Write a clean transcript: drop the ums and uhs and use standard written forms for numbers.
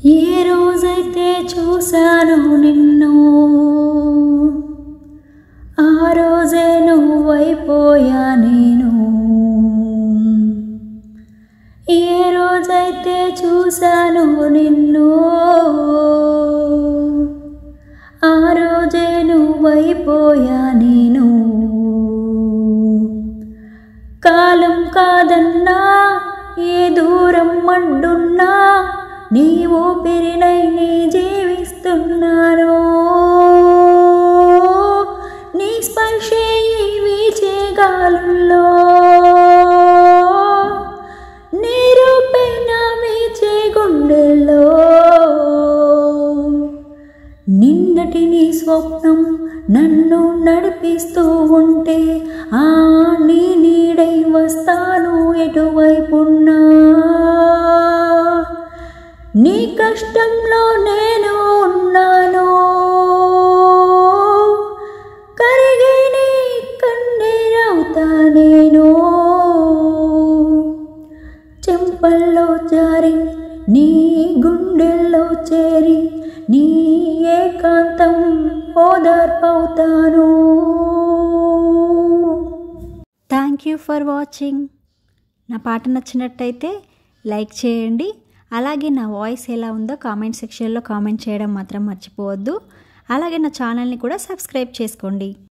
ఏ రోజైతే చూశాను నిన్ను ఆ రోజే నువ్వైపోయా నేను. ఏ రోజైతే చూశాను నిన్ను ఆ రోజే నువ్వైపోయా నేను. కాలం కాదన్నా ఏ దూరం అడ్డున్నా నీ ఊపిరినై నీ జీవిస్తున్నాను. నీ స్పర్శే ఈ వీచే గాలుల్లో నీ రూపే నా వీచే గుండెల్లో. నిన్నటి నీ స్వప్నం నన్ను నడిపిస్తూ ఉంటే ఆ నీ నీడై వస్తాను ఎటువైపున్నా. నీ కష్టంలో నేను ఉన్నాను కరిగే నీ కన్నీరవుతా నేను. చెంపల్లో జారి నీ గుండెల్లో చేరి నీ ఏకాంతం ఓదార్పవుతాను. Thank you for watching. నా పాట నచ్చినట్టయితే లైక్ చేయండి. అలాగే నా వాయిస్ ఎలా ఉందో కామెంట్ సెక్షన్లో కామెంట్ చేయడం మాత్రం మర్చిపోవద్దు. అలాగే నా ఛానల్ని కూడా సబ్స్క్రైబ్ చేసుకోండి.